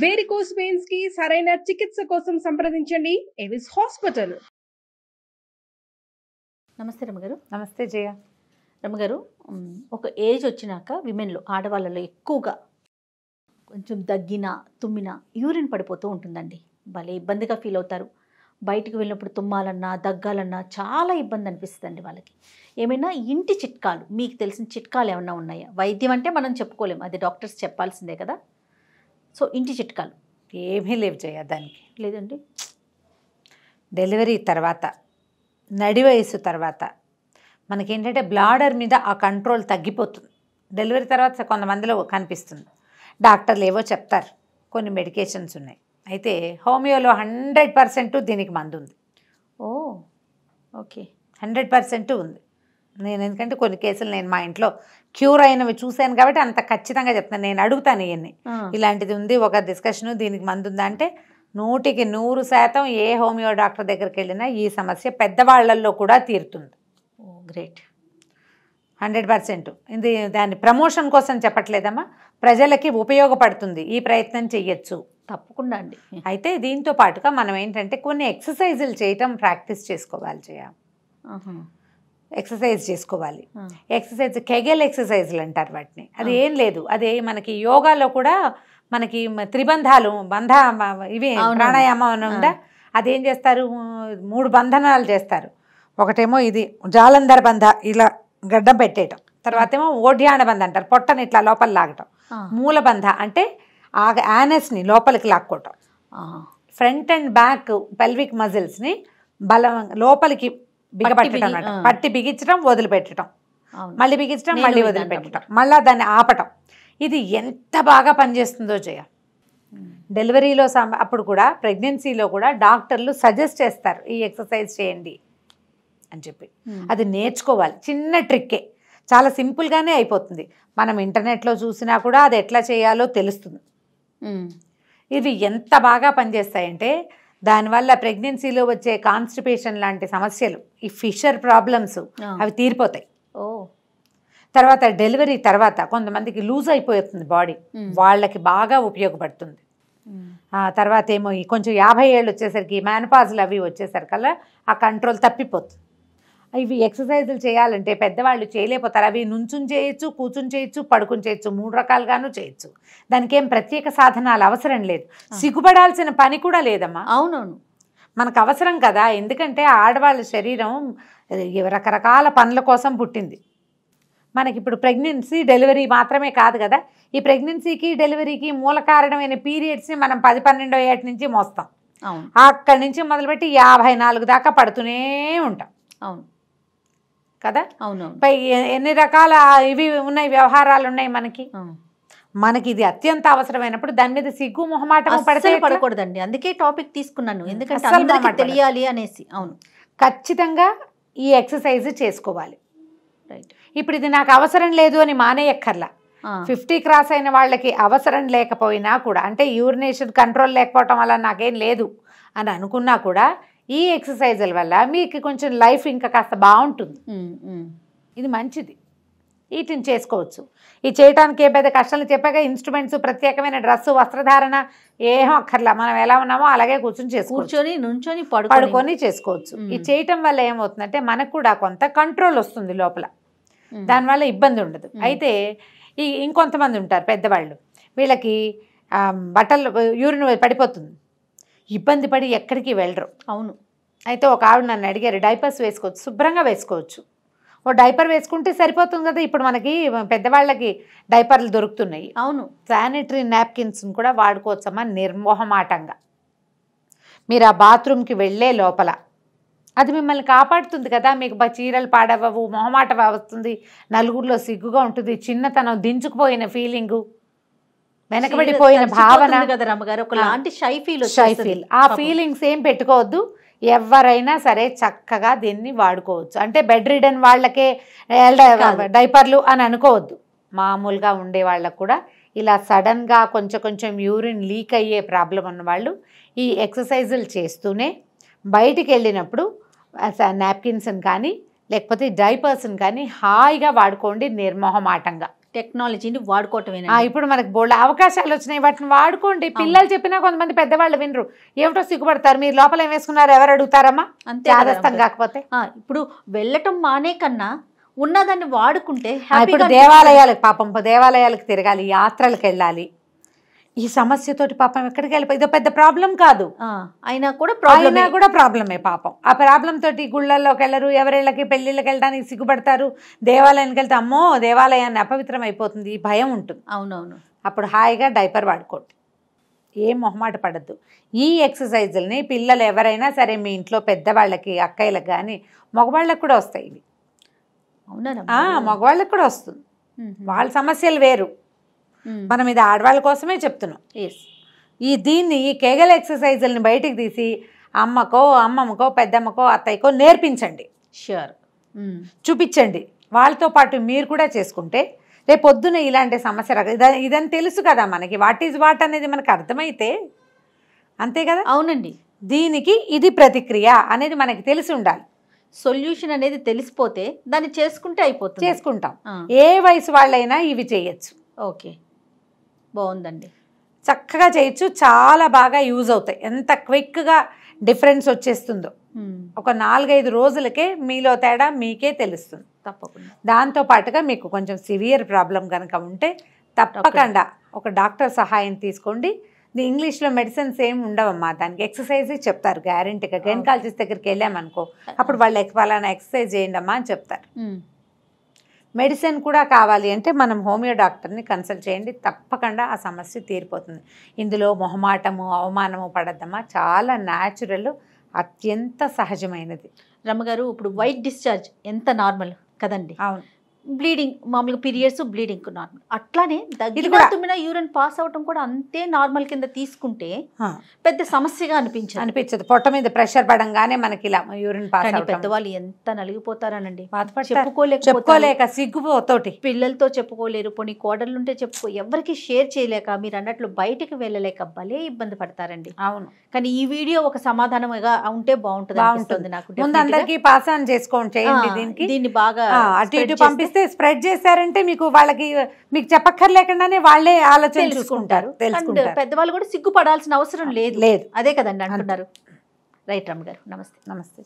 Varicose veins కి సరైన చికిత్స కోసం సంప్రదించండి ఎవిస్ హాస్పిటల్. నమస్తే రమగారు. నమస్తే జయ. రమగారు, ఒక ఏజ్ వచ్చినాక విమెన్లో, ఆడవాళ్ళలో ఎక్కువగా కొంచెం దగ్గిన తుమ్మిన యూరిన్ పడిపోతూ ఉంటుందండి. భలే ఇబ్బందిగా ఫీల్ అవుతారు. బయటికి వెళ్ళినప్పుడు తుమ్మాలన్నా దగ్గాలన్నా చాలా ఇబ్బంది అనిపిస్తుందండి వాళ్ళకి. ఏమైనా ఇంటి చిట్కాలు, మీకు తెలిసిన చిట్కాలు ఏమైనా ఉన్నాయా? వైద్యం అంటే మనం చెప్పుకోలేము, అది డాక్టర్స్ చెప్పాల్సిందే కదా. సో ఇంటి చిట్కాలు ఏమీ లేవు జయ. దానికి లేదండి. డెలివరీ తర్వాత, నడి వయసు తర్వాత మనకేంటంటే బ్లాడర్ మీద ఆ కంట్రోల్ తగ్గిపోతుంది. డెలివరీ తర్వాత కొంతమందిలో కనిపిస్తుంది. డాక్టర్లు ఏవో చెప్తారు, కొన్ని మెడికేషన్స్ ఉన్నాయి. అయితే హోమియోలో 100% దీనికి మందు ఉంది. ఓ ఓకే, 100% ఉంది. నేను ఎందుకంటే కొన్ని కేసులు నేను మా ఇంట్లో క్యూర్ అయినవి చూశాను కాబట్టి అంత ఖచ్చితంగా చెప్తాను. నేను అడుగుతాను ఇవన్నీ, ఇలాంటిది ఉంది ఒక డిస్కషను, దీనికి మందు ఉందా అంటే 100% ఏ హోమియో డాక్టర్ దగ్గరికి వెళ్ళినా ఈ సమస్య పెద్దవాళ్లలో కూడా తీరుతుంది. ఓ గ్రేట్. 100%. ఇది దాని ప్రమోషన్ కోసం చెప్పట్లేదమ్మా, ప్రజలకి ఉపయోగపడుతుంది. ఈ ప్రయత్నం చెయ్యొచ్చు తప్పకుండా అండి. అయితే దీంతో పాటుగా మనం ఏంటంటే కొన్ని ఎక్సర్సైజులు చేయటం ప్రాక్టీస్ చేసుకోవాలి జయ. ఎక్సర్సైజ్ చేసుకోవాలి. ఎక్సర్సైజ్ కెగెల్ ఎక్సర్సైజులు అంటారు వాటిని. అది ఏం లేదు, అదే మనకి యోగాలో కూడా మనకి త్రిబంధాలు ఇవి ప్రాణాయామం అని ఉందా, అదేం చేస్తారు, 3 బంధనాలు చేస్తారు. ఒకటేమో ఇది జాలంధర బంధ, ఇలా గడ్డం పెట్టేయటం. తర్వాత ఏమో ఓడ్యాన బంధ అంటారు, పొట్టని ఇట్లా లోపల లాగటం. మూల బంధ అంటే ఆ యానస్ని లోపలికి లాక్కోవటం. ఫ్రంట్ అండ్ బ్యాక్ పెల్విక్ మజిల్స్ని బలం లోపలికి బిగపట్టడం అన్నమాట. పట్టి బిగించడం, వదిలిపెట్టడం, మళ్ళీ బిగించడం, మళ్ళీ వదిలిపెట్టడం, మళ్ళీ దాన్ని ఆపటం. ఇది ఎంత బాగా పనిచేస్తుందో జయ. డెలివరీలో అప్పుడు కూడా, ప్రెగ్నెన్సీలో కూడా డాక్టర్లు సజెస్ట్ చేస్తారు ఈ ఎక్సర్సైజ్ చేయండి అని చెప్పి. అది నేర్చుకోవాలి. చిన్న ట్రిక్కే, చాలా సింపుల్గానే అయిపోతుంది. మనం ఇంటర్నెట్లో చూసినా కూడా అది ఎట్లా చేయాలో తెలుస్తుంది. ఇవి ఎంత బాగా పనిచేస్తాయంటే దానివల్ల ప్రెగ్నెన్సీలో వచ్చే కాన్స్టిపేషన్ లాంటి సమస్యలు, ఈ ఫిషర్ ప్రాబ్లమ్స్ అవి తీరిపోతాయి. తర్వాత డెలివరీ తర్వాత కొంతమందికి లూజ్ అయిపోతుంది బాడీ, వాళ్ళకి బాగా ఉపయోగపడుతుంది. తర్వాత ఏమో కొంచెం 50 ఏళ్ళు వచ్చేసరికి మేనపాజులు అవి వచ్చేసరికల్లా ఆ కంట్రోల్ తప్పిపోతుంది. ఇవి ఎక్సర్సైజులు చేయాలంటే పెద్దవాళ్ళు చేయలేకపోతారు. అవి నుంచుని చేయొచ్చు, కూర్చుని చేయొచ్చు, పడుకుని చేయొచ్చు, 3 రకాలుగాను చేయొచ్చు. దానికి ఏం ప్రత్యేక సాధనాలు అవసరం లేదు, సిగ్గుపడాల్సిన పని కూడా లేదమ్మా. అవునవును, మనకు అవసరం కదా. ఎందుకంటే ఆడవాళ్ళ శరీరం రకరకాల పనుల కోసం పుట్టింది. మనకి ఇప్పుడు ప్రెగ్నెన్సీ డెలివరీ మాత్రమే కాదు కదా, ఈ ప్రెగ్నెన్సీకి డెలివరీకి మూల కారణమైన పీరియడ్స్ని మనం 10-12 ఏట నుంచి మోస్తాం. అక్కడి నుంచి మొదలుపెట్టి 54 దాకా పడుతూనే ఉంటాం. అవును కదా. అవును. పై ఎన్ని రకాల ఇవి ఉన్నాయి, వ్యవహారాలు ఉన్నాయి మనకి ఇది అత్యంత అవసరమైనప్పుడు దాని మీద సిగ్గు మొహమాటం పడకూడదండి. అందుకే టాపిక్ తీసుకున్నాను, ఎందుకంటే అందరికీ తెలియాలి అనేసి. అవును, ఖచ్చితంగా ఈ ఎక్సర్సైజ్ చేసుకోవాలి. రైట్. ఇప్పుడు ఇది నాకు అవసరం లేదు అని మానేయక్కర్లా. 50 క్రాస్ అయిన వాళ్ళకి అవసరం లేకపోయినా కూడా, అంటే యూరినేషన్ కంట్రోల్ లేకపోవటం వల్ల నాకేం లేదు అని అనుకున్నా కూడా ఈ ఎక్సర్సైజుల వల్ల మీకు కొంచెం లైఫ్ ఇంకా కాస్త బాగుంటుంది. ఇది మంచిది, వీటిని చేసుకోవచ్చు. ఇది చేయడానికి ఏ పెద్ద కష్టాలు చెప్పాక ఇన్స్ట్రుమెంట్స్, ప్రత్యేకమైన డ్రెస్సు, వస్త్రధారణ ఏం అక్కర్లా. మనం ఎలా ఉన్నామో అలాగే కూర్చొని నుంచొని పడుకొని చేసుకోవచ్చు. ఇది చేయటం వల్ల ఏమవుతుందంటే మనకు కూడా కొంత కంట్రోల్ వస్తుంది లోపల, దానివల్ల ఇబ్బంది ఉండదు. అయితే ఇంకొంతమంది ఉంటారు పెద్దవాళ్ళు, వీళ్ళకి బట్టలు యూరిన్ పడిపోతుంది, ఇబ్బంది పడి ఎక్కడికి వెళ్ళరు. అవును. అయితే ఒక ఆవిడ నన్ను అడిగారు, డైపర్స్ వేసుకోవచ్చు, శుభ్రంగా వేసుకోవచ్చు, ఓ డైపర్ వేసుకుంటే సరిపోతుంది కదా. ఇప్పుడు మనకి పెద్దవాళ్ళకి డైపర్లు దొరుకుతున్నాయి. అవును. శానిటరీ నాప్కిన్స్ని కూడా వాడుకోవచ్చమ్మా నిర్మోహమాటంగా. మీరు ఆ బాత్రూమ్కి వెళ్ళే లోపల అది మిమ్మల్ని కాపాడుతుంది కదా. మీకు చీరలు పాడవవు, మొహమాట వస్తుంది, నలుగురిలో సిగ్గుగా ఉంటుంది, చిన్నతనం దించుకుపోయిన ఫీలింగు, వెనకబడిపోయిన భావన కదా రమ్మగారు, ఒకలాంటి షై ఫీల్. ఆ ఫీలింగ్స్ ఏం పెట్టుకోవద్దు. ఎవరైనా సరే చక్కగా దీన్ని వాడుకోవచ్చు. అంటే బెడ్ రిడన్ వాళ్ళకే డైపర్లు అని అనుకోవద్దు. మామూలుగా ఉండే వాళ్ళకు కూడా ఇలా సడన్గా కొంచెం యూరిన్ లీక్ అయ్యే ప్రాబ్లం ఉన్న వాళ్ళు ఈ ఎక్సర్సైజులు చేస్తూనే బయటికి వెళ్ళినప్పుడు నాప్కిన్స్ని కానీ లేకపోతే డైపర్స్ని కానీ హాయిగా వాడుకోండి నిర్మోహమాటంగా. టెక్నాలజీని వాడుకోవటమేనా? ఇప్పుడు మనకు బోల్డ్ అవకాశాలు వచ్చినాయి, వాటిని వాడుకోండి. పిల్లలు చెప్పినా కొంతమంది పెద్దవాళ్ళు వినరు, ఏమిటో సిగ్గుపడతారు. మీరు లోపల ఏం వేసుకున్నారు ఎవరు అడుగుతారమ్మా, అంతే జాగ్రత్తం కాకపోతే. ఇప్పుడు వెళ్ళటం మానే కన్నా ఉన్నదాన్ని వాడుకుంటే ఇప్పుడు దేవాలయాలకు పాపం దేవాలయాలకు తిరగాలి, యాత్రలకు వెళ్ళాలి. ఈ సమస్యతోటి పాపం ఎక్కడికి వెళ్ళిపోయి ఇదో పెద్ద ప్రాబ్లం కాదు, అయినా కూడా ప్రాబ్లమే పాపం. ఆ ప్రాబ్లం తోటి గుళ్ళల్లోకి వెళ్ళరు, ఎవరిళ్ళకి పెళ్ళిళ్ళకి వెళ్ళడానికి సిగ్గుపడతారు. దేవాలయానికి వెళ్తే అమ్మో దేవాలయాన్ని అపవిత్రం అయిపోతుంది, ఈ భయం ఉంటుంది. అవునవును. అప్పుడు హాయిగా డైపర్ వాడుకోండి, ఏం మొహమాట పడద్దు. ఈ ఎక్సర్సైజుల్ని పిల్లలు ఎవరైనా సరే మీ ఇంట్లో పెద్దవాళ్ళకి అక్కయ్యలకు కానీ మగవాళ్ళకి కూడా వస్తాయి ఇవి. అవునా? మగవాళ్ళకి కూడా వస్తుంది, వాళ్ళ సమస్యలు వేరు. మనం ఇది ఆడవాళ్ళ కోసమే చెప్తున్నాం. ఈ కేగల్ ఎక్సర్సైజుల్ని బయటికి తీసి అమ్మకో అమ్మమ్మకో పెద్దమ్మకో అత్తయ్యకో నేర్పించండి, చూపించండి. వాళ్ళతో పాటు మీరు కూడా చేసుకుంటే రేపు పొద్దున ఇలాంటి సమస్య ఇదని తెలుసు కదా మనకి. వాట్ ఈజ్ వాట్ అనేది మనకు అర్థమైతే అంతే కదా. అవునండి. దీనికి ఇది ప్రతిక్రియ అనేది మనకి తెలిసి ఉండాలి. సొల్యూషన్ అనేది తెలిసిపోతే దాన్ని చేసుకుంటే అయిపోతుంది. చేసుకుంటాం. ఏ వయసు వాళ్ళైనా ఇవి చేయొచ్చు. ఓకే, బాగుందండి. చక్కగా చేయొచ్చు, చాలా బాగా యూజ్ అవుతాయి. ఎంత క్విక్గా డిఫరెన్స్ వచ్చేస్తుందో ఒక 4-5 రోజులకే మీలో తేడా మీకే తెలుస్తుంది తప్పకుండా. దాంతో పాటుగా మీకు కొంచెం సివియర్ ప్రాబ్లం కనుక ఉంటే తప్పకుండా ఒక డాక్టర్ సహాయం తీసుకోండి. ఇంగ్లీష్లో మెడిసిన్స్ ఏమి ఉండవమ్మా, దానికి ఎక్సర్సైజ్ చెప్తారు గ్యారెంటీగా. గైనకాలజిస్ట్ దగ్గరికి వెళ్ళామనుకో అప్పుడు వాళ్ళు ఫలానా ఎక్సర్సైజ్ చేయండి అమ్మా అని చెప్తారు. మెడిసిన్ కూడా కావాలి అంటే మనం హోమియో డాక్టర్ని కన్సల్ట్ చేయండి, తప్పకుండా ఆ సమస్య తీరిపోతుంది. ఇందులో మొహమాటము అవమానము పడద్దమ్మా, చాలా న్యాచురల్, అత్యంత సహజమైనది. రమ్మగారు, ఇప్పుడు వైట్ డిశ్చార్జ్ ఎంత నార్మల్ కదండి. అవును. బ్లీడింగ్ మామూలుగా పీరియడ్స్ బ్లీడింగ్ నార్మల్, అట్లానే దగ్గర యూరిన్ పాస్ అవటం కూడా అంతే నార్మల్ కింద తీసుకుంటే పెద్ద సమస్యగా అనిపించదు. పొట్ట మీద ప్రెషర్ పడంగానే మనకి ఇలా యూరిన్ పాస్ అవటం. పెద్దవాళ్ళు ఎంత నలిగిపోతారనండి, చెప్పుకోలేక సిగ్గుతోటి, పిల్లలతో చెప్పుకోలేరు, పోనీ కోడళ్ళుంటే ఎవరికి షేర్ చేయలేక, మీరు అన్నట్లు బయటకు వెళ్ళలేక భలే ఇబ్బంది పడతారండి. అవును. కానీ ఈ వీడియో ఒక సమాధానంగా ఉంటే బాగుంటుంది నాకు. ముందు అందరికీ పాస్ ఆన్ చేసుకోండి, దీన్ని బాగా అటు ఇటు పంపిస్తే స్ప్రెడ్ చేశారంటే మీకు వాళ్ళకి మీకు చెప్పక్కర్లేకుండానే వాళ్ళే ఆలోచన చూసుకుంటారు, తెలుసుకుంటారు. పెద్దవాళ్ళు కూడా సిగ్గుపడాల్సిన అవసరం లేదు. అదే కదండి అంటున్నారు. రైట్ రమ్మ గారు, నమస్తే. నమస్తే.